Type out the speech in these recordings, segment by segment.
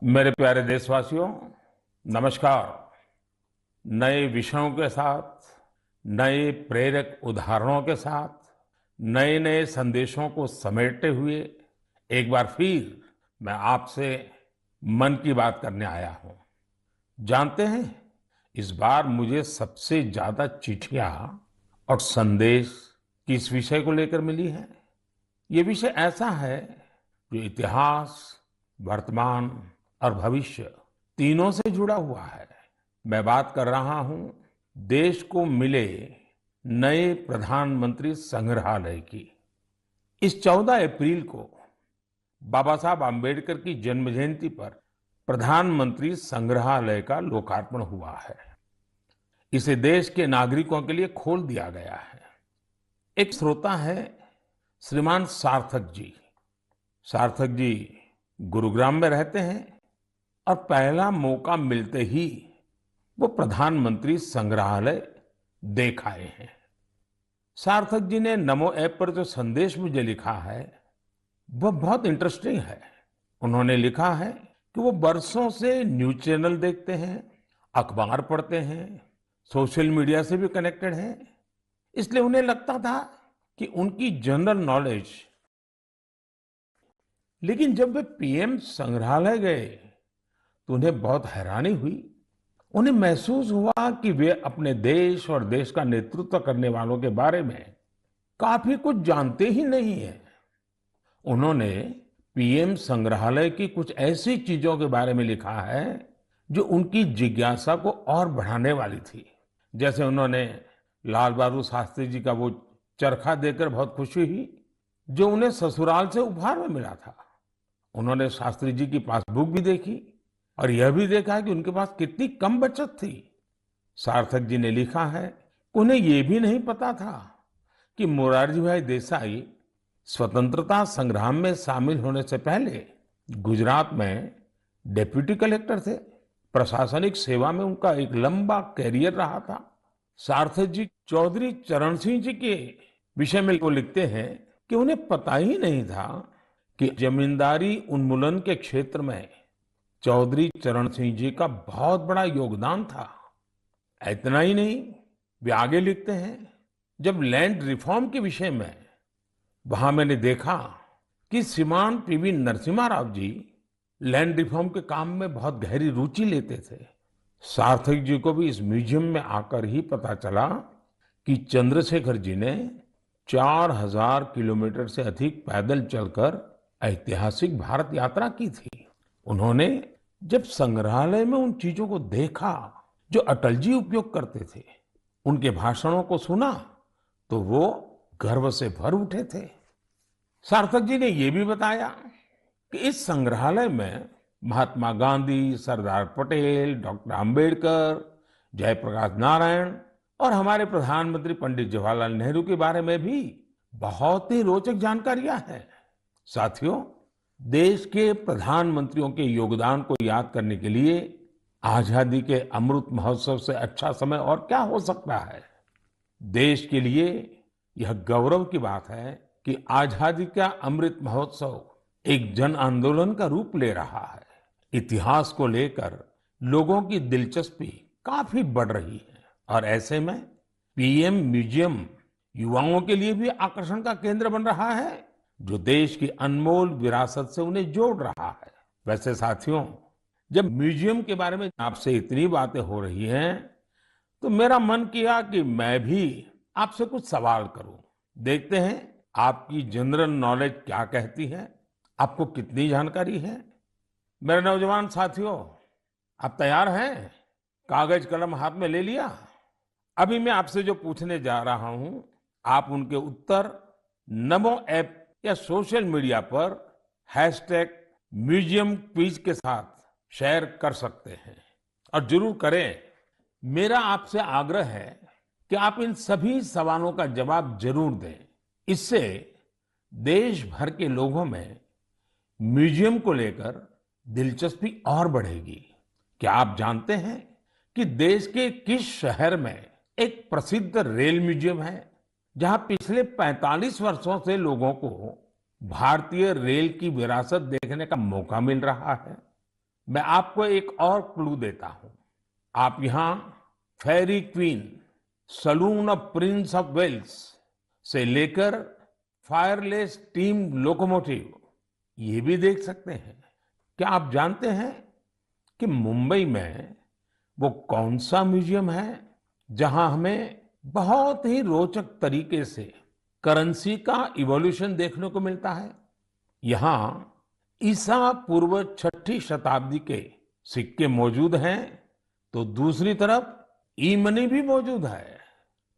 मेरे प्यारे देशवासियों, नमस्कार। नए विषयों के साथ, नए प्रेरक उदाहरणों के साथ, नए नए संदेशों को समेटते हुए एक बार फिर मैं आपसे मन की बात करने आया हूं। जानते हैं, इस बार मुझे सबसे ज्यादा चिट्ठियां और संदेश किस विषय को लेकर मिली है। ये विषय ऐसा है जो इतिहास, वर्तमान और भविष्य तीनों से जुड़ा हुआ है। मैं बात कर रहा हूं देश को मिले नए प्रधानमंत्री संग्रहालय की। इस 14 अप्रैल को बाबा साहब आम्बेडकर की जन्म जयंती पर प्रधानमंत्री संग्रहालय का लोकार्पण हुआ है। इसे देश के नागरिकों के लिए खोल दिया गया है। एक श्रोता है श्रीमान सार्थक जी। सार्थक जी गुरुग्राम में रहते हैं और पहला मौका मिलते ही वो प्रधानमंत्री संग्रहालय देख आए हैं। सार्थक जी ने नमो ऐप पर जो संदेश मुझे लिखा है वह बहुत इंटरेस्टिंग है। उन्होंने लिखा है कि वो बरसों से न्यूज चैनल देखते हैं, अखबार पढ़ते हैं, सोशल मीडिया से भी कनेक्टेड हैं। इसलिए उन्हें लगता था कि उनकी जनरल नॉलेज, लेकिन जब वे पीएम संग्रहालय गए तो उन्हें बहुत हैरानी हुई। उन्हें महसूस हुआ कि वे अपने देश और देश का नेतृत्व करने वालों के बारे में काफी कुछ जानते ही नहीं है। उन्होंने पीएम संग्रहालय की कुछ ऐसी चीजों के बारे में लिखा है जो उनकी जिज्ञासा को और बढ़ाने वाली थी। जैसे उन्होंने लाल बहादुर शास्त्री जी का वो चरखा देखकर बहुत खुशी हुई जो उन्हें ससुराल से उपहार में मिला था। उन्होंने शास्त्री जी की पासबुक भी देखी और यह भी देखा कि उनके पास कितनी कम बचत थी। सार्थक जी ने लिखा है, उन्हें यह भी नहीं पता था कि मोरारजी भाई देसाई स्वतंत्रता संग्राम में शामिल होने से पहले गुजरात में डेप्यूटी कलेक्टर थे। प्रशासनिक सेवा में उनका एक लंबा कैरियर रहा था। सार्थक जी चौधरी चरण सिंह जी के विषय में वो लिखते हैं कि उन्हें पता ही नहीं था कि जमींदारी उन्मूलन के क्षेत्र में चौधरी चरण सिंह जी का बहुत बड़ा योगदान था। इतना ही नहीं, वे आगे लिखते हैं, जब लैंड रिफॉर्म के विषय में वहां मैंने देखा कि श्रीमान PV Narasimha Rao ji land reform के काम में बहुत गहरी रुचि लेते थे। सार्थक जी को भी इस म्यूजियम में आकर ही पता चला कि चंद्रशेखर जी ने 4000 किलोमीटर से अधिक पैदल चलकर ऐतिहासिक भारत यात्रा की थी। उन्होंने जब संग्रहालय में उन चीजों को देखा जो अटल जी उपयोग करते थे, उनके भाषणों को सुना, तो वो गर्व से भर उठे थे। सार्थक जी ने यह भी बताया कि इस संग्रहालय में महात्मा गांधी, सरदार पटेल, डॉक्टर अंबेडकर, जयप्रकाश नारायण और हमारे प्रधानमंत्री पंडित जवाहरलाल नेहरू के बारे में भी बहुत ही रोचक जानकारियां हैं। साथियों, देश के प्रधानमंत्रियों के योगदान को याद करने के लिए आजादी के अमृत महोत्सव से अच्छा समय और क्या हो सकता है। देश के लिए यह गौरव की बात है कि आजादी का अमृत महोत्सव एक जन आंदोलन का रूप ले रहा है। इतिहास को लेकर लोगों की दिलचस्पी काफी बढ़ रही है और ऐसे में पीएम म्यूजियम युवाओं के लिए भी आकर्षण का केंद्र बन रहा है, जो देश की अनमोल विरासत से उन्हें जोड़ रहा है। वैसे साथियों, जब म्यूजियम के बारे में आपसे इतनी बातें हो रही हैं, तो मेरा मन किया कि मैं भी आपसे कुछ सवाल करूं। देखते हैं आपकी जनरल नॉलेज क्या कहती है, आपको कितनी जानकारी है। मेरे नौजवान साथियों, आप तैयार हैं? कागज कलम हाथ में ले लिया? अभी मैं आपसे जो पूछने जा रहा हूं, आप उनके उत्तर नमो ऐप या सोशल मीडिया पर #म्यूजियम क्विज के साथ शेयर कर सकते हैं और जरूर करें। मेरा आपसे आग्रह है कि आप इन सभी सवालों का जवाब जरूर दें। इससे देश भर के लोगों में म्यूजियम को लेकर दिलचस्पी और बढ़ेगी। क्या आप जानते हैं कि देश के किस शहर में एक प्रसिद्ध रेल म्यूजियम है, जहां पिछले 45 वर्षों से लोगों को भारतीय रेल की विरासत देखने का मौका मिल रहा है? मैं आपको एक और क्लू देता हूं। आप यहाँ fairy queen, saloon of prince of Wales से लेकर फायरलेस टीम लोकोमोटिव ये भी देख सकते हैं। क्या आप जानते हैं कि मुंबई में वो कौन सा म्यूजियम है जहां हमें बहुत ही रोचक तरीके से करेंसी का इवोल्यूशन देखने को मिलता है? यहाँ ईसा पूर्व छठी शताब्दी के सिक्के मौजूद हैं, तो दूसरी तरफ ई मनी भी मौजूद है।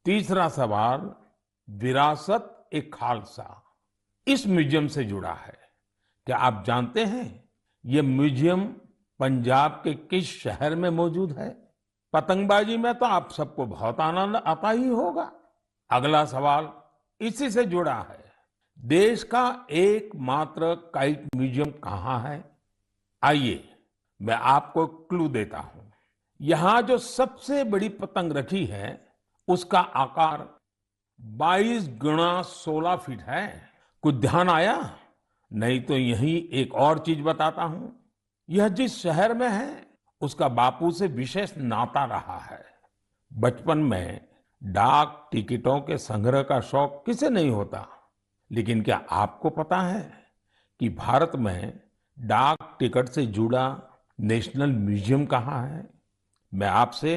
तीसरा सवाल, विरासत ए खालसा इस म्यूजियम से जुड़ा है। क्या आप जानते हैं ये म्यूजियम पंजाब के किस शहर में मौजूद है? पतंगबाजी में तो आप सबको बहुत आनंद आता ही होगा। अगला सवाल इसी से जुड़ा है। देश का एकमात्र काइट म्यूजियम कहाँ है? आइए मैं आपको क्लू देता हूं। यहाँ जो सबसे बड़ी पतंग रखी है उसका आकार 22 गुणा 16 फीट है। कुछ ध्यान आया? नहीं तो यही एक और चीज बताता हूं। यह जिस शहर में है उसका बापू से विशेष नाता रहा है। बचपन में डाक टिकटों के संग्रह का शौक किसे नहीं होता, लेकिन क्या आपको पता है कि भारत में डाक टिकट से जुड़ा नेशनल म्यूजियम कहाँ है? मैं आपसे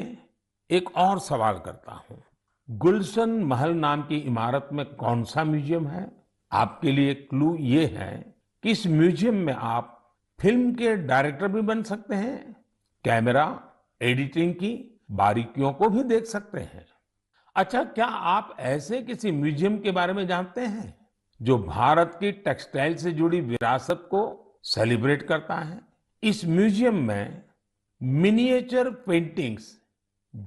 एक और सवाल करता हूं। गुलशन महल नाम की इमारत में कौन सा म्यूजियम है? आपके लिए क्लू ये है कि इस म्यूजियम में आप फिल्म के डायरेक्टर भी बन सकते हैं, कैमरा एडिटिंग की बारीकियों को भी देख सकते हैं। अच्छा, क्या आप ऐसे किसी म्यूजियम के बारे में जानते हैं जो भारत की टेक्सटाइल से जुड़ी विरासत को सेलिब्रेट करता है? इस म्यूजियम में miniature paintings,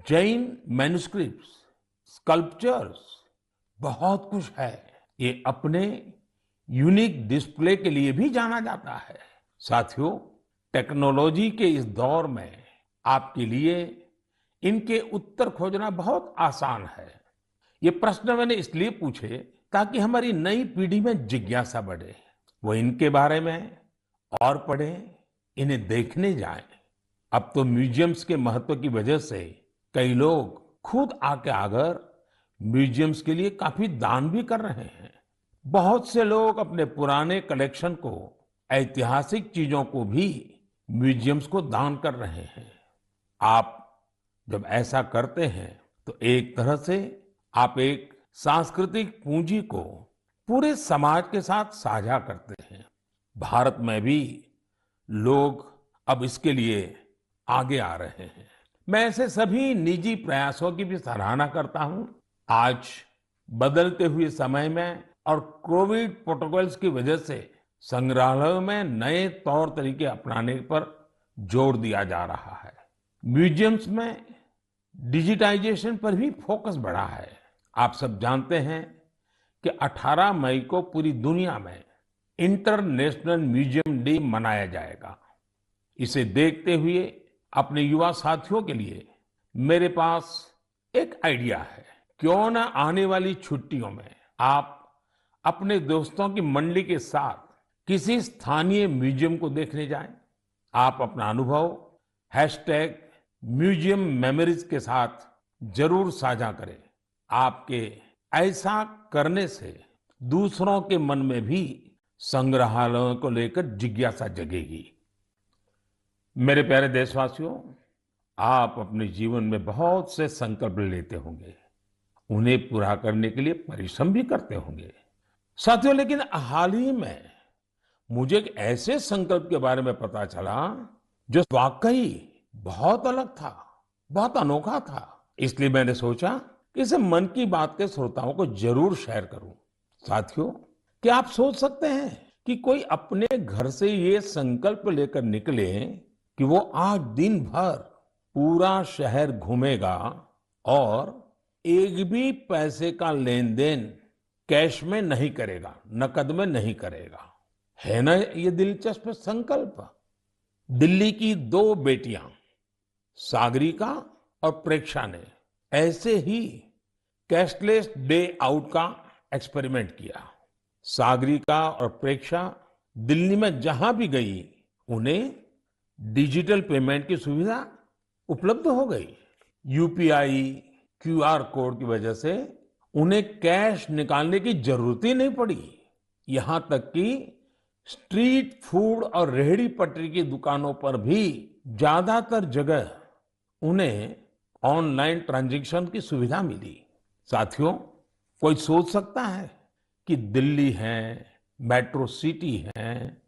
Jain manuscripts, sculptures, बहुत कुछ है। ये अपने यूनिक डिस्प्ले के लिए भी जाना जाता है। साथियों, टेक्नोलॉजी के इस दौर में आपके लिए इनके उत्तर खोजना बहुत आसान है। ये प्रश्न मैंने इसलिए पूछे ताकि हमारी नई पीढ़ी में जिज्ञासा बढ़े, वो इनके बारे में और पढ़ें, इन्हें देखने जाएं। अब तो म्यूजियम्स के महत्व की वजह से कई लोग खुद आके आकर म्यूजियम्स के लिए काफी दान भी कर रहे हैं। बहुत से लोग अपने पुराने कलेक्शन को, ऐतिहासिक चीजों को भी म्यूजियम्स को दान कर रहे हैं। आप जब ऐसा करते हैं तो एक तरह से आप एक सांस्कृतिक पूंजी को पूरे समाज के साथ साझा करते हैं। भारत में भी लोग अब इसके लिए आगे आ रहे हैं। मैं ऐसे सभी निजी प्रयासों की भी सराहना करता हूं। आज बदलते हुए समय में और कोविड प्रोटोकॉल्स की वजह से संग्रहालयों में नए तौर तरीके अपनाने पर जोर दिया जा रहा है। म्यूजियम्स में डिजिटाइजेशन पर भी फोकस बढ़ा है। आप सब जानते हैं कि 18 मई को पूरी दुनिया में इंटरनेशनल म्यूजियम डे मनाया जाएगा। इसे देखते हुए अपने युवा साथियों के लिए मेरे पास एक आइडिया है। क्यों ना आने वाली छुट्टियों में आप अपने दोस्तों की मंडली के साथ किसी स्थानीय म्यूजियम को देखने जाएं। आप अपना अनुभव #म्यूजियम मेमोरीज के साथ जरूर साझा करें। आपके ऐसा करने से दूसरों के मन में भी संग्रहालयों को लेकर जिज्ञासा जगेगी। मेरे प्यारे देशवासियों, आप अपने जीवन में बहुत से संकल्प लेते होंगे, उन्हें पूरा करने के लिए परिश्रम भी करते होंगे साथियों। लेकिन हाल ही में मुझे एक ऐसे संकल्प के बारे में पता चला जो वाकई बहुत अलग था, बहुत अनोखा था। इसलिए मैंने सोचा कि इसे मन की बात के श्रोताओं को जरूर शेयर करूं। साथियों, क्या आप सोच सकते हैं कि कोई अपने घर से ये संकल्प लेकर निकले कि वो आज दिन भर पूरा शहर घूमेगा और एक भी पैसे का लेन देन कैश में नहीं करेगा, नकद में नहीं करेगा। है ना ये दिलचस्प संकल्प? दिल्ली की 2 बेटियां सागरिका और प्रेक्षा ने ऐसे ही कैशलेस डे आउट का एक्सपेरिमेंट किया। सागरिका और प्रेक्षा दिल्ली में जहां भी गई, उन्हें डिजिटल पेमेंट की सुविधा उपलब्ध हो गई। यूपीआई, क्यूआर कोड की वजह से उन्हें कैश निकालने की जरूरत ही नहीं पड़ी। यहाँ तक कि स्ट्रीट फूड और रेहड़ी पटरी की दुकानों पर भी ज्यादातर जगह उन्हें ऑनलाइन ट्रांजैक्शन की सुविधा मिली। साथियों, कोई सोच सकता है कि दिल्ली है, मेट्रो सिटी है,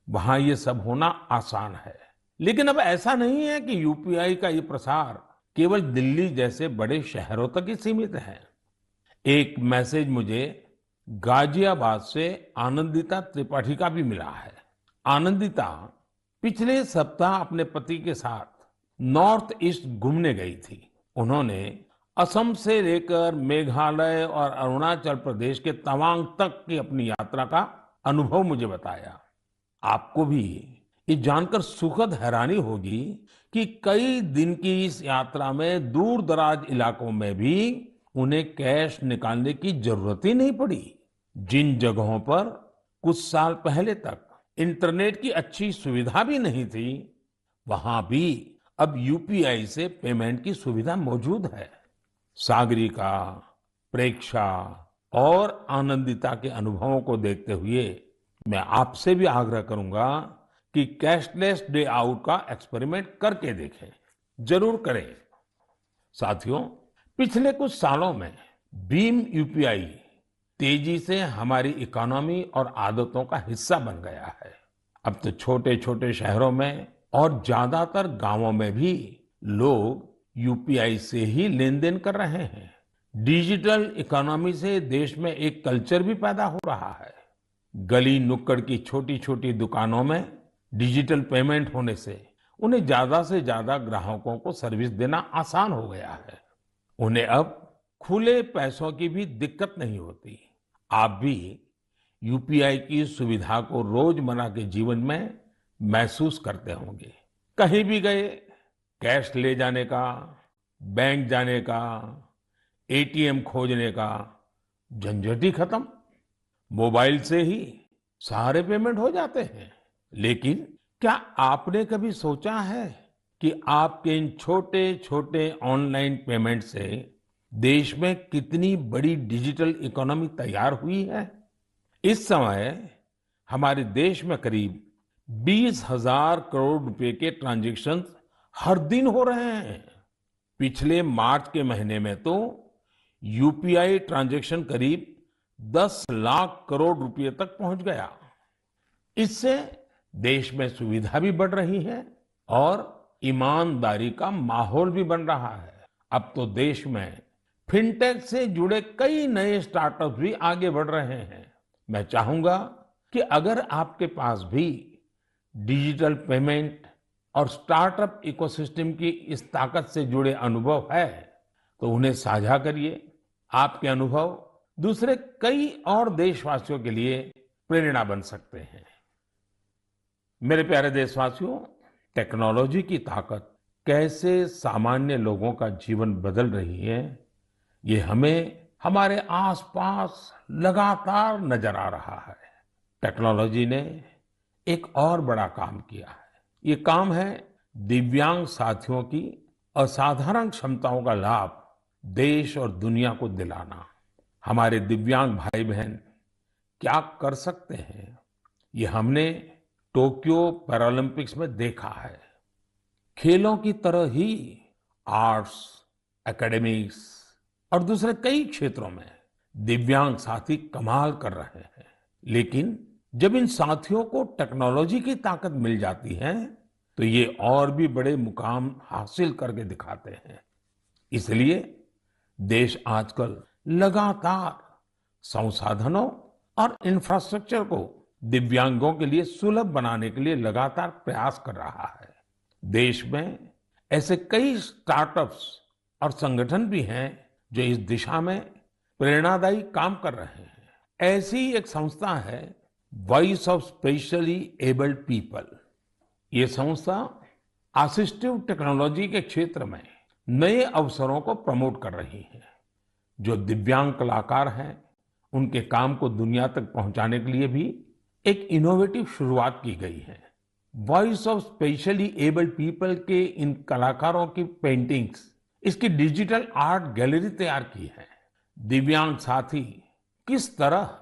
वहां ये सब होना आसान है। लेकिन अब ऐसा नहीं है कि यूपीआई का ये प्रसार केवल दिल्ली जैसे बड़े शहरों तक ही सीमित है। एक मैसेज मुझे गाजियाबाद से आनंदिता त्रिपाठी का भी मिला है। आनंदिता पिछले सप्ताह अपने पति के साथ नॉर्थ ईस्ट घूमने गई थी। उन्होंने असम से लेकर मेघालय और अरुणाचल प्रदेश के तवांग तक की अपनी यात्रा का अनुभव मुझे बताया। आपको भी ये जानकर सुखद हैरानी होगी कि कई दिन की इस यात्रा में दूर दराज इलाकों में भी उन्हें कैश निकालने की जरूरत ही नहीं पड़ी। जिन जगहों पर कुछ साल पहले तक इंटरनेट की अच्छी सुविधा भी नहीं थी, वहां भी अब यूपीआई से पेमेंट की सुविधा मौजूद है। सागरिका, प्रेक्षा और आनंदिता के अनुभवों को देखते हुए मैं आपसे भी आग्रह करूंगा कि कैशलेस डे आउट का एक्सपेरिमेंट करके देखें। जरूर करें। साथियों, पिछले कुछ सालों में भीम यूपीआई तेजी से हमारी इकोनॉमी और आदतों का हिस्सा बन गया है। अब तो छोटे छोटे शहरों में और ज्यादातर गांवों में भी लोग यूपीआई से ही लेन देन कर रहे हैं। डिजिटल इकोनॉमी से देश में एक कल्चर भी पैदा हो रहा है। गली नुक्कड़ की छोटी छोटी दुकानों में डिजिटल पेमेंट होने से उन्हें ज्यादा से ज्यादा ग्राहकों को सर्विस देना आसान हो गया है। उन्हें अब खुले पैसों की भी दिक्कत नहीं होती। आप भी यूपीआई की सुविधा को रोजमर्रा के जीवन में महसूस करते होंगे। कहीं भी गए, कैश ले जाने का, बैंक जाने का, एटीएम खोजने का झंझट ही खत्म। मोबाइल से ही सारे पेमेंट हो जाते हैं। लेकिन क्या आपने कभी सोचा है कि आपके इन छोटे छोटे ऑनलाइन पेमेंट से देश में कितनी बड़ी डिजिटल इकोनॉमी तैयार हुई है? इस समय हमारे देश में करीब 20,000 करोड़ रुपए के ट्रांजैक्शन हर दिन हो रहे हैं। पिछले मार्च के महीने में तो यूपीआई ट्रांजैक्शन करीब 10 लाख करोड़ रुपए तक पहुंच गया। इससे देश में सुविधा भी बढ़ रही है और ईमानदारी का माहौल भी बन रहा है। अब तो देश में फिनटेक से जुड़े कई नए स्टार्टअप्स भी आगे बढ़ रहे हैं। मैं चाहूंगा कि अगर आपके पास भी डिजिटल पेमेंट और स्टार्टअप इकोसिस्टम की इस ताकत से जुड़े अनुभव है, तो उन्हें साझा करिए। आपके अनुभव दूसरे कई और देशवासियों के लिए प्रेरणा बन सकते हैं। मेरे प्यारे देशवासियों, टेक्नोलॉजी की ताकत कैसे सामान्य लोगों का जीवन बदल रही है, ये हमें हमारे आसपास लगातार नजर आ रहा है। टेक्नोलॉजी ने एक और बड़ा काम किया है। ये काम है दिव्यांग साथियों की असाधारण क्षमताओं का लाभ देश और दुनिया को दिलाना। हमारे दिव्यांग भाई बहन क्या कर सकते हैं, ये हमने टोक्यो पैरालंपिक्स में देखा है। खेलों की तरह ही आर्ट्स, एकेडमिक्स और दूसरे कई क्षेत्रों में दिव्यांग साथी कमाल कर रहे हैं। लेकिन जब इन साथियों को टेक्नोलॉजी की ताकत मिल जाती है, तो ये और भी बड़े मुकाम हासिल करके दिखाते हैं। इसलिए देश आजकल लगातार संसाधनों और इंफ्रास्ट्रक्चर को दिव्यांगों के लिए सुलभ बनाने के लिए लगातार प्रयास कर रहा है। देश में ऐसे कई स्टार्टअप्स और संगठन भी हैं जो इस दिशा में प्रेरणादायी काम कर रहे हैं। ऐसी एक संस्था है voice of specially abled people. ये संस्था असिस्टिव टेक्नोलॉजी के क्षेत्र में नए अवसरों को प्रमोट कर रही है। जो दिव्यांग कलाकार हैं, उनके काम को दुनिया तक पहुंचाने के लिए भी एक इनोवेटिव शुरुआत की गई है। Voice of specially abled people के इन कलाकारों की पेंटिंग्स, इसकी डिजिटल आर्ट गैलरी तैयार की है। दिव्यांग साथी किस तरह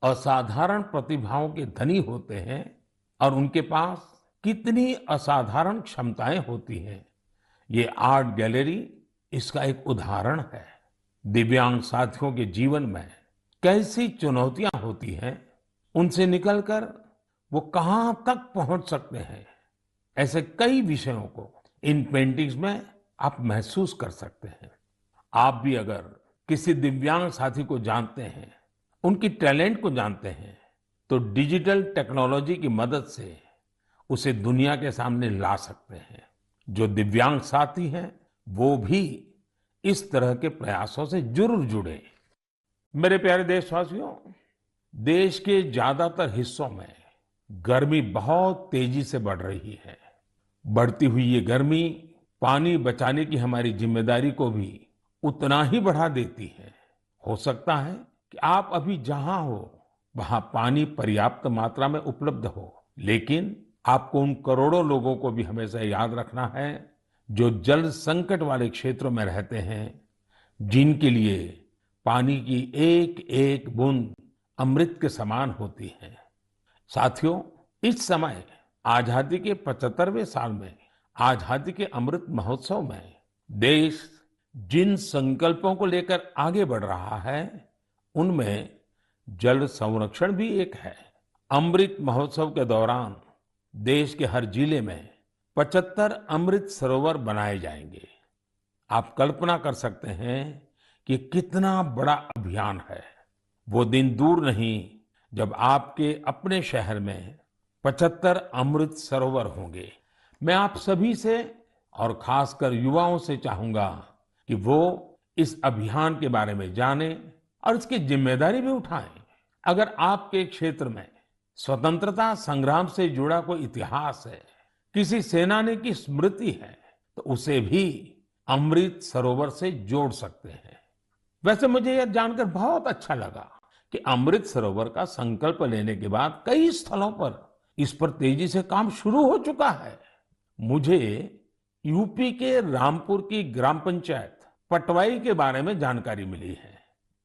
असाधारण प्रतिभाओं के धनी होते हैं और उनके पास कितनी असाधारण क्षमताएं होती हैं, ये आर्ट गैलरी इसका एक उदाहरण है। दिव्यांग साथियों के जीवन में कैसी चुनौतियां होती हैं, उनसे निकलकर वो कहां तक पहुंच सकते हैं, ऐसे कई विषयों को इन पेंटिंग्स में आप महसूस कर सकते हैं। आप भी अगर किसी दिव्यांग साथी को जानते हैं, उनकी टैलेंट को जानते हैं, तो डिजिटल टेक्नोलॉजी की मदद से उसे दुनिया के सामने ला सकते हैं। जो दिव्यांग साथी हैं, वो भी इस तरह के प्रयासों से जरूर जुड़े। मेरे प्यारे देशवासियों, देश के ज्यादातर हिस्सों में गर्मी बहुत तेजी से बढ़ रही है। बढ़ती हुई ये गर्मी पानी बचाने की हमारी जिम्मेदारी को भी उतना ही बढ़ा देती है। हो सकता है कि आप अभी जहां हो वहां पानी पर्याप्त मात्रा में उपलब्ध हो, लेकिन आपको उन करोड़ों लोगों को भी हमेशा याद रखना है जो जल संकट वाले क्षेत्रों में रहते हैं, जिनके लिए पानी की एक एक बूंद अमृत के समान होती है। साथियों, इस समय आजादी के 75वें साल में आजादी के अमृत महोत्सव में देश जिन संकल्पों को लेकर आगे बढ़ रहा है, उनमें जल संरक्षण भी एक है। अमृत महोत्सव के दौरान देश के हर जिले में 75 अमृत सरोवर बनाए जाएंगे। आप कल्पना कर सकते हैं कि कितना बड़ा अभियान है। वो दिन दूर नहीं जब आपके अपने शहर में 75 अमृत सरोवर होंगे। मैं आप सभी से और खासकर युवाओं से चाहूंगा कि वो इस अभियान के बारे में जानें और इसकी जिम्मेदारी भी उठाएं। अगर आपके क्षेत्र में स्वतंत्रता संग्राम से जुड़ा कोई इतिहास है, किसी सेनानी की स्मृति है, तो उसे भी अमृत सरोवर से जोड़ सकते हैं। वैसे मुझे यह जानकर बहुत अच्छा लगा कि अमृत सरोवर का संकल्प लेने के बाद कई स्थलों पर इस पर तेजी से काम शुरू हो चुका है। मुझे यूपी के रामपुर की ग्राम पंचायत पटवाई के बारे में जानकारी मिली है।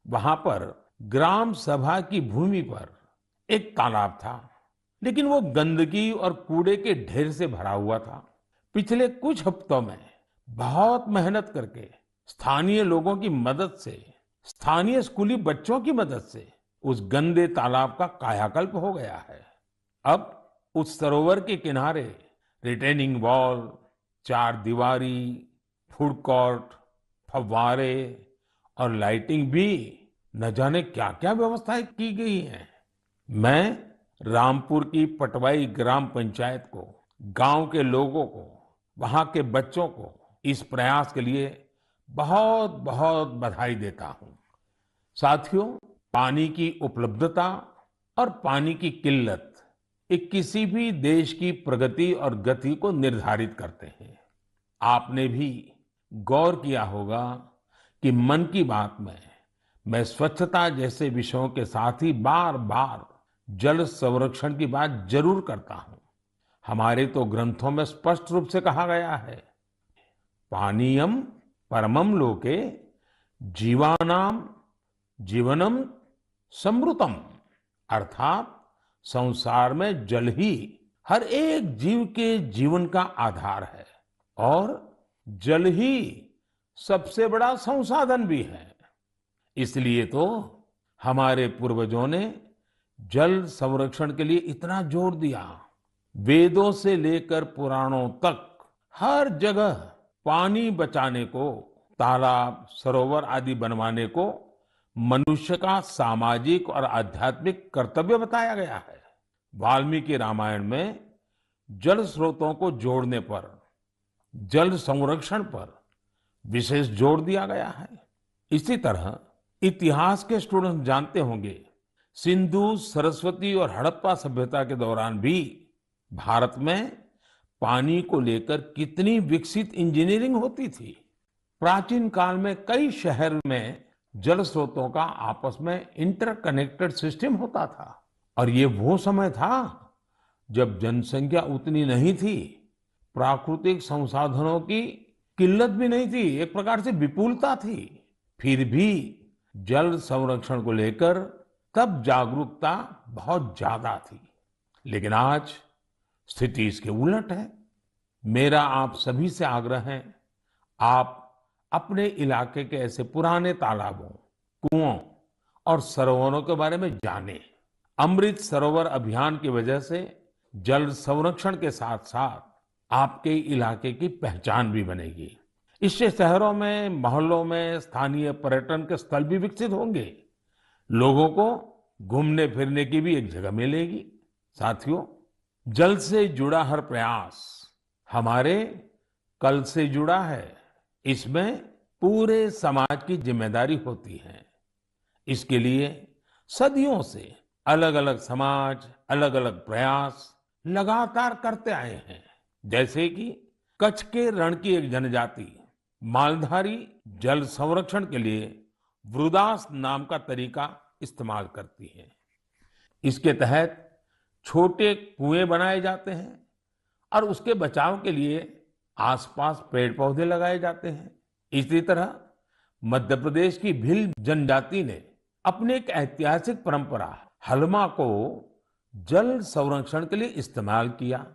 वहां पर ग्राम सभा की भूमि पर एक तालाब था, लेकिन वो गंदगी और कूड़े के ढेर से भरा हुआ था। पिछले कुछ हफ्तों में बहुत मेहनत करके स्थानीय लोगों की मदद से, स्थानीय स्कूली बच्चों की मदद से उस गंदे तालाब का कायाकल्प हो गया है। अब उस सरोवर के किनारे रिटेनिंग वॉल, चार दीवारी, फूड कोर्ट, फव्वारे और लाइटिंग भी न जाने क्या क्या व्यवस्थाएं की गई हैं। मैं रामपुर की पटवाई ग्राम पंचायत को, गांव के लोगों को, वहां के बच्चों को इस प्रयास के लिए बहुत बहुत बधाई देता हूं। साथियों, पानी की उपलब्धता और पानी की किल्लत ये किसी भी देश की प्रगति और गति को निर्धारित करते हैं। आपने भी गौर किया होगा कि मन की बात में मैं स्वच्छता जैसे विषयों के साथ ही बार बार जल संरक्षण की बात जरूर करता हूं। हमारे तो ग्रंथों में स्पष्ट रूप से कहा गया है, पानीयम परमम लोके जीवानाम जीवनम समृतम, अर्थात संसार में जल ही हर एक जीव के जीवन का आधार है और जल ही सबसे बड़ा संसाधन भी है। इसलिए तो हमारे पूर्वजों ने जल संरक्षण के लिए इतना जोर दिया। वेदों से लेकर पुराणों तक हर जगह पानी बचाने को, तालाब, सरोवर आदि बनवाने को मनुष्य का सामाजिक और आध्यात्मिक कर्तव्य बताया गया है। वाल्मीकि रामायण में जल स्रोतों को जोड़ने पर, जल संरक्षण पर विशेष जोर दिया गया है। इसी तरह इतिहास के स्टूडेंट जानते होंगे, सिंधु, सरस्वती और हड़प्पा सभ्यता के दौरान भी भारत में पानी को लेकर कितनी विकसित इंजीनियरिंग होती थी। प्राचीन काल में कई शहर में जल स्रोतों का आपस में इंटरकनेक्टेड सिस्टम होता था और ये वो समय था जब जनसंख्या उतनी नहीं थी, प्राकृतिक संसाधनों की किल्लत भी नहीं थी, एक प्रकार से विपुलता थी, फिर भी जल संरक्षण को लेकर तब जागरूकता बहुत ज्यादा थी। लेकिन आज स्थिति इसके उलट है। मेरा आप सभी से आग्रह है, आप अपने इलाके के ऐसे पुराने तालाबों, कुओं और सरोवरों के बारे में जानें। अमृत सरोवर अभियान की वजह से जल संरक्षण के साथ साथ आपके इलाके की पहचान भी बनेगी। इससे शहरों में, मोहल्लों में स्थानीय पर्यटन के स्थल भी विकसित होंगे। लोगों को घूमने फिरने की भी एक जगह मिलेगी। साथियों, जल से जुड़ा हर प्रयास हमारे कल से जुड़ा है। इसमें पूरे समाज की जिम्मेदारी होती है। इसके लिए सदियों से अलग अलग समाज, अलग अलग प्रयास लगातार करते आए हैं। जैसे कि कच्छ के रण की एक जनजाति मालधारी जल संरक्षण के लिए वृदास नाम का तरीका इस्तेमाल करती है। इसके तहत छोटे कुएं बनाए जाते हैं और उसके बचाव के लिए आसपास पेड़ पौधे लगाए जाते हैं। इसी तरह मध्य प्रदेश की भील जनजाति ने अपनी एक ऐतिहासिक परंपरा हलमा को जल संरक्षण के लिए इस्तेमाल किया।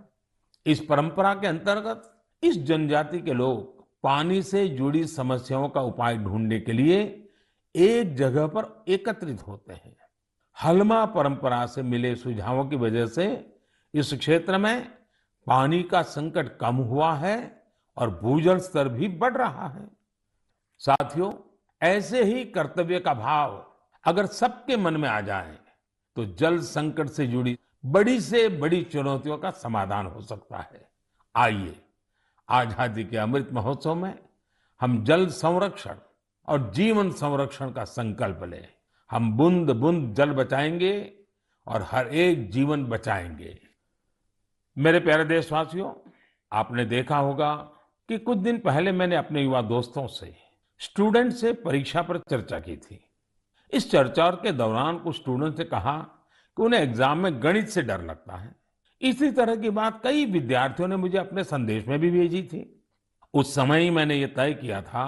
इस परंपरा के अंतर्गत इस जनजाति के लोग पानी से जुड़ी समस्याओं का उपाय ढूंढने के लिए एक जगह पर एकत्रित होते हैं। हलमा परंपरा से मिले सुझावों की वजह से इस क्षेत्र में पानी का संकट कम हुआ है और भूजल स्तर भी बढ़ रहा है। साथियों, ऐसे ही कर्तव्य का भाव अगर सबके मन में आ जाए तो जल संकट से जुड़ी बड़ी से बड़ी चुनौतियों का समाधान हो सकता है। आइए, आजादी के अमृत महोत्सव में हम जल संरक्षण और जीवन संरक्षण का संकल्प लें। हम बूंद बूंद जल बचाएंगे और हर एक जीवन बचाएंगे। मेरे प्यारे देशवासियों, आपने देखा होगा कि कुछ दिन पहले मैंने अपने युवा दोस्तों से, स्टूडेंट से परीक्षा पर चर्चा की थी। इस चर्चा के दौरान कुछ स्टूडेंट से कहा कि उन्हें एग्जाम में गणित से डर लगता है। इसी तरह की बात कई विद्यार्थियों ने मुझे अपने संदेश में भी भेजी थी। उस समय ही मैंने ये तय किया था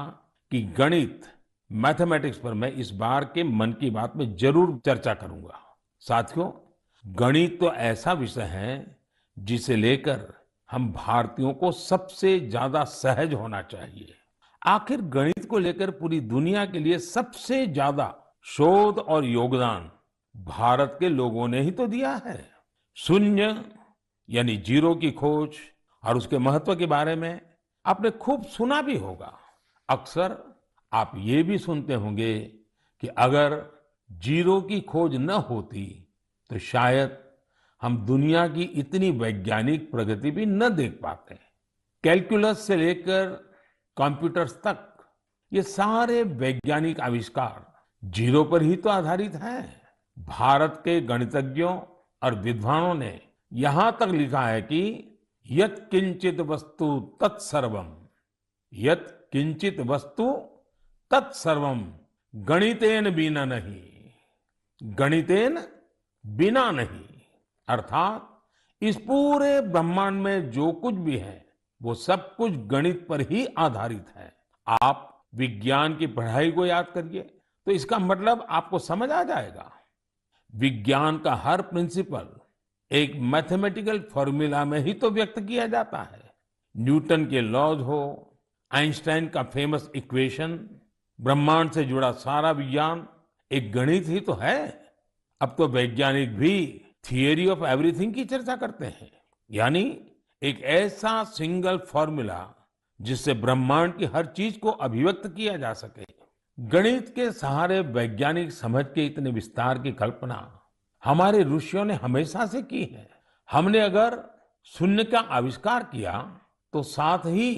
कि गणित, मैथमेटिक्स पर मैं इस बार के मन की बात में जरूर चर्चा करूंगा। साथियों, गणित तो ऐसा विषय है जिसे लेकर हम भारतीयों को सबसे ज्यादा सहज होना चाहिए। आखिर गणित को लेकर पूरी दुनिया के लिए सबसे ज्यादा शोध और योगदान भारत के लोगों ने ही तो दिया है। शून्य यानी जीरो की खोज और उसके महत्व के बारे में आपने खूब सुना भी होगा। अक्सर आप ये भी सुनते होंगे कि अगर जीरो की खोज न होती तो शायद हम दुनिया की इतनी वैज्ञानिक प्रगति भी न देख पाते। कैलकुलस से लेकर कंप्यूटर्स तक ये सारे वैज्ञानिक आविष्कार जीरो पर ही तो आधारित हैं। भारत के गणितज्ञों और विद्वानों ने यहां तक लिखा है कि यत् किंचित वस्तु तत्सर्वम, यत् किंचित वस्तु तत्सर्वम गणितेन बिना नहीं, गणितेन बिना नहीं। अर्थात इस पूरे ब्रह्मांड में जो कुछ भी है वो सब कुछ गणित पर ही आधारित है। आप विज्ञान की पढ़ाई को याद करिए तो इसका मतलब आपको समझ आ जाएगा। विज्ञान का हर प्रिंसिपल एक मैथमेटिकल फॉर्मूला में ही तो व्यक्त किया जाता है। न्यूटन के लॉज हो, आइंस्टाइन का फेमस इक्वेशन, ब्रह्मांड से जुड़ा सारा विज्ञान एक गणित ही तो है। अब तो वैज्ञानिक भी थियरी ऑफ एवरीथिंग की चर्चा करते हैं, यानी एक ऐसा सिंगल फॉर्मूला जिससे ब्रह्मांड की हर चीज को अभिव्यक्त किया जा सके। गणित के सहारे वैज्ञानिक समझ के इतने विस्तार की कल्पना हमारे ऋषियों ने हमेशा से की है। हमने अगर शून्य का आविष्कार किया तो साथ ही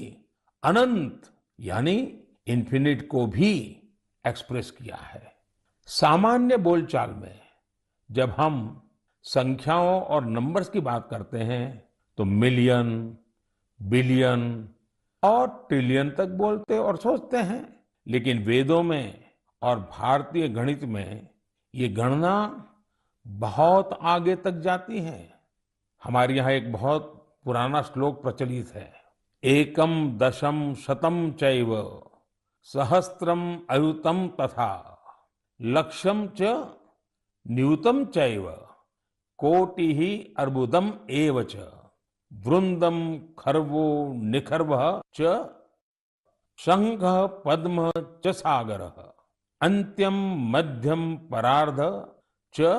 अनंत यानी इन्फिनिट को भी एक्सप्रेस किया है। सामान्य बोलचाल में जब हम संख्याओं और नंबर्स की बात करते हैं तो मिलियन, बिलियन और ट्रिलियन तक बोलते और सोचते हैं, लेकिन वेदों में और भारतीय गणित में ये गणना बहुत आगे तक जाती है। हमारे यहाँ एक बहुत पुराना श्लोक प्रचलित है। एकम दशम शतम चैव सहस्त्रम अयुतम तथा लक्षम च न्यूतम चैव कोटि ही अर्बुदम एव च वृंदम खर्वो निखर्व च शंख पद्म च सागर अंत्यम मध्यम परार्ध च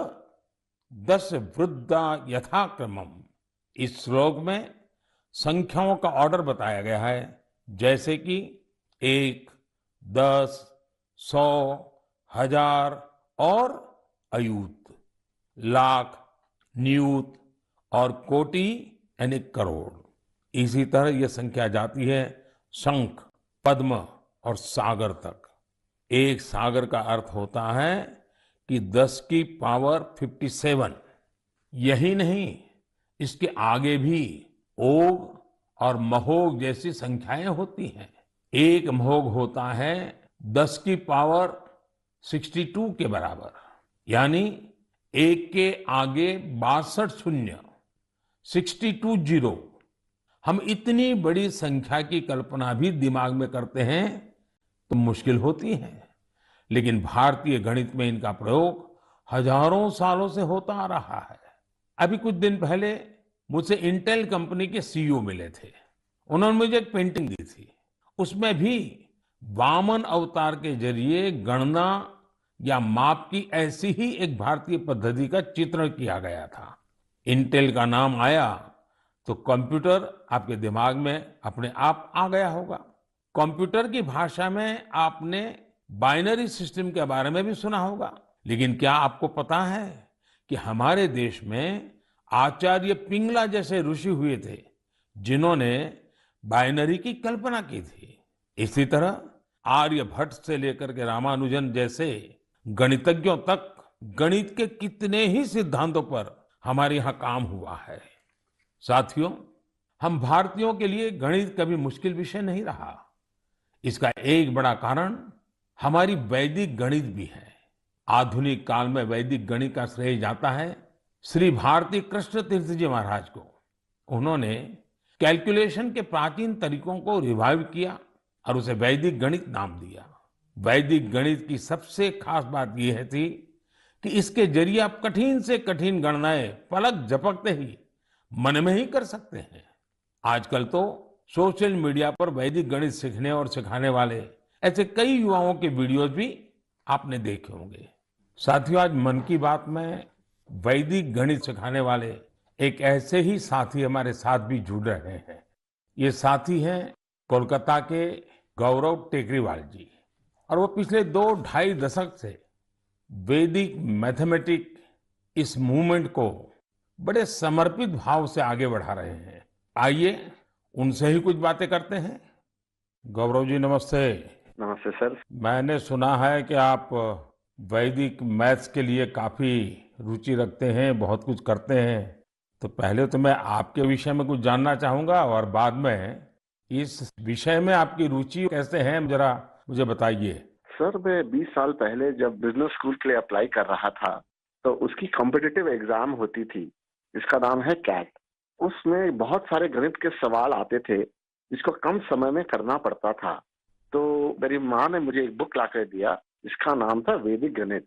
दश वृद्धा यथाक्रमम। इस श्लोक में संख्याओं का ऑर्डर बताया गया है, जैसे कि 1, 10, 100, हजार और अयूत, लाख, नियूत और कोटि यानी करोड़। इसी तरह ये संख्या जाती है शंख, पद्म और सागर तक। एक सागर का अर्थ होता है कि 10 की पावर 57। यही नहीं, इसके आगे भी ओग और महोग जैसी संख्याएं होती हैं। एक महोग होता है 10 की पावर 62 के बराबर, यानी एक के आगे 62 शून्य, 62 जीरो। हम इतनी बड़ी संख्या की कल्पना भी दिमाग में करते हैं तो मुश्किल होती है, लेकिन भारतीय गणित में इनका प्रयोग हजारों सालों से होता आ रहा है। अभी कुछ दिन पहले मुझसे इंटेल कंपनी के सीईओ मिले थे। उन्होंने मुझे एक पेंटिंग दी थी। उसमें भी वामन अवतार के जरिए गणना या माप की ऐसी ही एक भारतीय पद्धति का चित्रण किया गया था। इंटेल का नाम आया तो कंप्यूटर आपके दिमाग में अपने आप आ गया होगा। कंप्यूटर की भाषा में आपने बाइनरी सिस्टम के बारे में भी सुना होगा, लेकिन क्या आपको पता है कि हमारे देश में आचार्य पिंगला जैसे ऋषि हुए थे जिन्होंने बाइनरी की कल्पना की थी। इसी तरह आर्यभट्ट से लेकर के रामानुजन जैसे गणितज्ञों तक गणित के कितने ही सिद्धांतों पर हमारे यहाँ काम हुआ है। साथियों, हम भारतीयों के लिए गणित कभी मुश्किल विषय नहीं रहा। इसका एक बड़ा कारण हमारी वैदिक गणित भी है। आधुनिक काल में वैदिक गणित का श्रेय जाता है श्री भारती कृष्ण तीर्थ जी महाराज को। उन्होंने कैलकुलेशन के प्राचीन तरीकों को रिवाइव किया और उसे वैदिक गणित नाम दिया। वैदिक गणित की सबसे खास बात यह थी कि इसके जरिए आप कठिन से कठिन गणनाएं पलक झपकते ही मन में ही कर सकते हैं। आजकल तो सोशल मीडिया पर वैदिक गणित सीखने और सिखाने वाले ऐसे कई युवाओं के वीडियोस भी आपने देखे होंगे। साथियों, आज मन की बात में वैदिक गणित सिखाने वाले एक ऐसे ही साथी हमारे साथ भी जुड़ रहे हैं। ये साथी हैं कोलकाता के गौरव टेकरीवाल जी, और वो पिछले 2-2.5 दशक से वैदिक मैथमेटिक इस मूवमेंट को बड़े समर्पित भाव से आगे बढ़ा रहे हैं। आइए उनसे ही कुछ बातें करते हैं। गौरव जी, नमस्ते। नमस्ते सर। मैंने सुना है कि आप वैदिक मैथ्स के लिए काफी रुचि रखते हैं, बहुत कुछ करते हैं। तो पहले तो मैं आपके विषय में कुछ जानना चाहूंगा और बाद में इस विषय में आपकी रुचि कैसे है, जरा मुझे बताइए। सर, मैं 20 साल पहले जब बिजनेस स्कूल के लिए अप्लाई कर रहा था तो उसकी कॉम्पिटिटिव एग्जाम होती थी जिसका नाम है कैट। उसमें बहुत सारे गणित के सवाल आते थे जिसको कम समय में करना पड़ता था। तो मेरी माँ ने मुझे एक बुक लाकर दिया जिसका नाम था वैदिक गणित।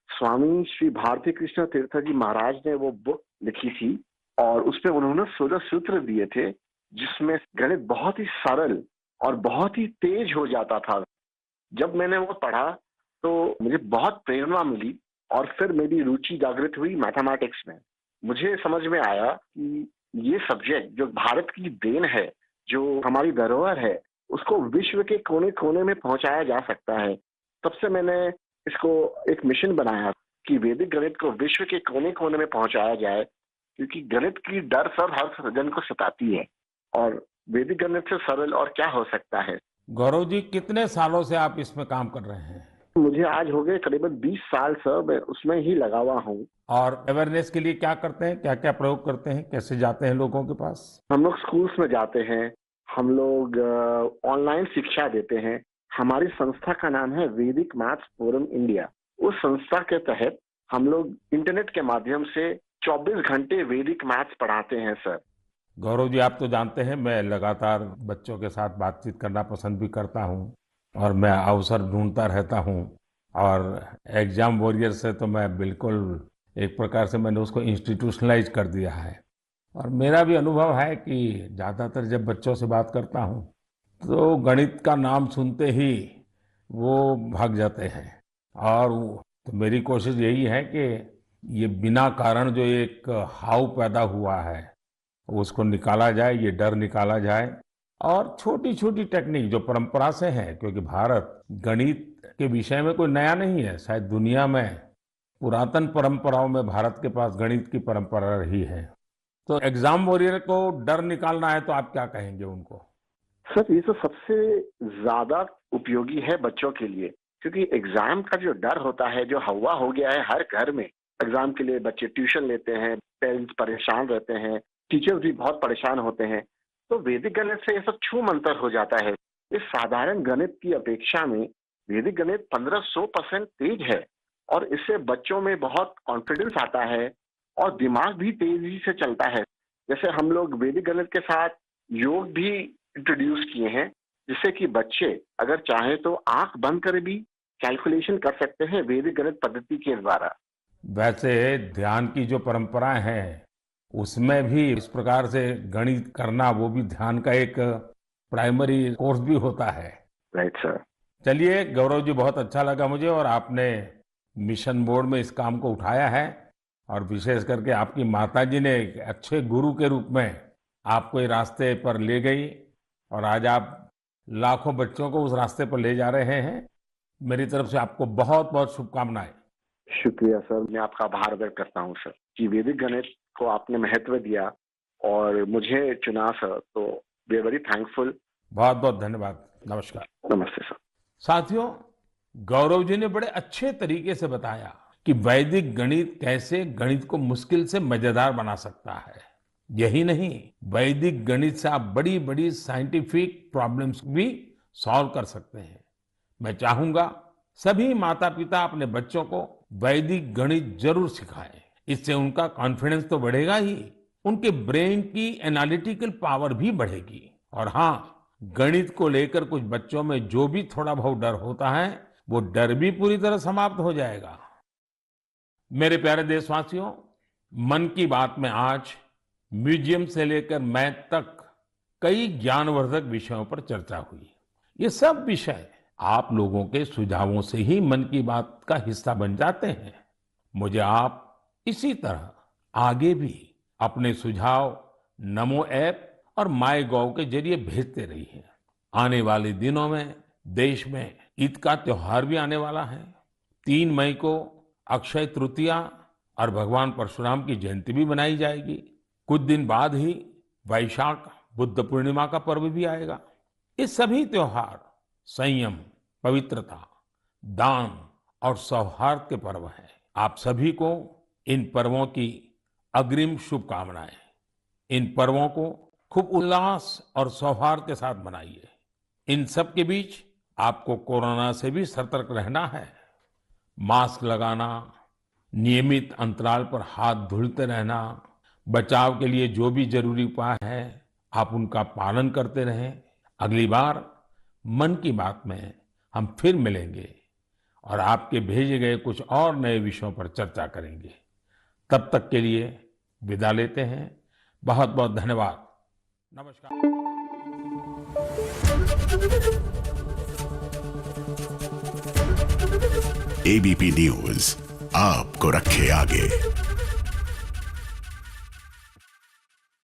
स्वामी श्री भारती कृष्ण तीर्थ जी महाराज ने वो बुक लिखी थी और उसमें उन्होंने 16 सूत्र दिए थे जिसमें गणित बहुत ही सरल और बहुत ही तेज हो जाता था। जब मैंने वो पढ़ा तो मुझे बहुत प्रेरणा मिली और फिर मेरी रुचि जागृत हुई मैथमेटिक्स में। मुझे समझ में आया कि ये सब्जेक्ट जो भारत की देन है, जो हमारी धरोहर है, उसको विश्व के कोने कोने में पहुंचाया जा सकता है। तब से मैंने इसको एक मिशन बनाया कि वैदिक गणित को विश्व के कोने कोने में पहुंचाया जाए, क्योंकि गणित की डर सर हर जन को सताती है और वैदिक गणित से सरल और क्या हो सकता है। गौरव जी, कितने सालों से आप इसमें काम कर रहे हैं? मुझे आज हो गए करीबन 20 साल सर, मैं उसमें ही लगा हुआ हूँ। और अवेयरनेस के लिए क्या करते हैं, क्या क्या प्रयोग करते हैं, कैसे जाते हैं लोगों के पास? हम लोग स्कूल्स में जाते हैं, हम लोग ऑनलाइन शिक्षा देते हैं। हमारी संस्था का नाम है वैदिक मैथ्स फोरम इंडिया। उस संस्था के तहत हम लोग इंटरनेट के माध्यम से 24 घंटे वैदिक मैथ्स पढ़ाते हैं सर। गौरव जी, आप तो जानते हैं मैं लगातार बच्चों के साथ बातचीत करना पसंद भी करता हूं और मैं अवसर ढूंढता रहता हूं। और एग्जाम वॉरियर से तो मैं बिल्कुल एक प्रकार से मैंने उसको इंस्टीट्यूशनलाइज कर दिया है। और मेरा भी अनुभव है कि ज़्यादातर जब बच्चों से बात करता हूं तो गणित का नाम सुनते ही वो भाग जाते हैं। और तो मेरी कोशिश यही है कि ये बिना कारण जो एक हाव पैदा हुआ है उसको निकाला जाए, ये डर निकाला जाए। और छोटी छोटी टेक्निक जो परंपरा से है, क्योंकि भारत गणित के विषय में कोई नया नहीं है, शायद दुनिया में पुरातन परंपराओं में भारत के पास गणित की परंपरा रही है। तो एग्जाम वॉरियर को डर निकालना है तो आप क्या कहेंगे उनको? सर ये तो सबसे ज्यादा उपयोगी है बच्चों के लिए, क्योंकि एग्जाम का जो डर होता है, जो हवा हो गया है हर घर में, एग्जाम के लिए बच्चे ट्यूशन लेते हैं, पेरेंट्स परेशान रहते हैं, टीचर्स भी बहुत परेशान होते हैं। तो वैदिक गणित से ये सब छू मंतर हो जाता है। इस साधारण गणित की अपेक्षा में वैदिक गणित 1500% तेज है और इससे बच्चों में बहुत कॉन्फिडेंस आता है और दिमाग भी तेजी से चलता है। जैसे हम लोग वैदिक गणित के साथ योग भी इंट्रोड्यूस किए हैं, जिससे कि बच्चे अगर चाहे तो आंख बंद कर भी कैलकुलेशन कर सकते हैं वैदिक गणित पद्धति के द्वारा। वैसे ध्यान की जो परंपरा है उसमें भी इस प्रकार से गणित करना, वो भी ध्यान का एक प्राइमरी कोर्स भी होता है। Right sir. चलिए गौरव जी, बहुत अच्छा लगा मुझे, और आपने मिशन मोड में इस काम को उठाया है। और विशेष करके आपकी माताजी ने एक अच्छे गुरु के रूप में आपको ये रास्ते पर ले गई और आज आप लाखों बच्चों को उस रास्ते पर ले जा रहे हैं। मेरी तरफ से आपको बहुत बहुत शुभकामनाएं। शुक्रिया सर, मैं आपका आभार व्यक्त करता हूँ सर कि वैदिक गणित को आपने महत्व दिया और मुझे चुना सर, तो वी आर वेरी थैंकफुल। बहुत बहुत धन्यवाद। नमस्कार। नमस्ते सर। साथियों, गौरव जी ने बड़े अच्छे तरीके से बताया कि वैदिक गणित कैसे गणित को मुश्किल से मजेदार बना सकता है। यही नहीं, वैदिक गणित से आप बड़ी बड़ी साइंटिफिक प्रॉब्लम्स भी सॉल्व कर सकते हैं। मैं चाहूंगा सभी माता पिता अपने बच्चों को वैदिक गणित जरूर सिखाएं। इससे उनका कॉन्फिडेंस तो बढ़ेगा ही, उनके ब्रेन की एनालिटिकल पावर भी बढ़ेगी। और हाँ, गणित को लेकर कुछ बच्चों में जो भी थोड़ा बहुत डर होता है, वो डर भी पूरी तरह समाप्त हो जाएगा। मेरे प्यारे देशवासियों, मन की बात में आज म्यूजियम से लेकर मैथ तक कई ज्ञानवर्धक विषयों पर चर्चा हुई। ये सब विषय आप लोगों के सुझावों से ही मन की बात का हिस्सा बन जाते हैं। मुझे आप इसी तरह आगे भी अपने सुझाव नमो ऐप और माय गॉव के जरिए भेजते रहिए। आने वाले दिनों में देश में ईद का त्योहार भी आने वाला है। 3 मई को अक्षय तृतीया और भगवान परशुराम की जयंती भी मनाई जाएगी। कुछ दिन बाद ही वैशाख बुद्ध पूर्णिमा का पर्व भी आएगा। ये सभी त्योहार संयम, पवित्रता, दान और सौहार्द के पर्व हैं। आप सभी को इन पर्वों की अग्रिम शुभकामनाएं। इन पर्वों को खूब उल्लास और सौहार्द के साथ मनाइए। इन सब के बीच आपको कोरोना से भी सतर्क रहना है। मास्क लगाना, नियमित अंतराल पर हाथ धुलते रहना, बचाव के लिए जो भी जरूरी उपाय है आप उनका पालन करते रहें। अगली बार मन की बात में हम फिर मिलेंगे और आपके भेजे गए कुछ और नए विषयों पर चर्चा करेंगे। तब तक के लिए विदा लेते हैं। बहुत बहुत धन्यवाद। नमस्कार। एबीपी न्यूज आपको रखे आगे।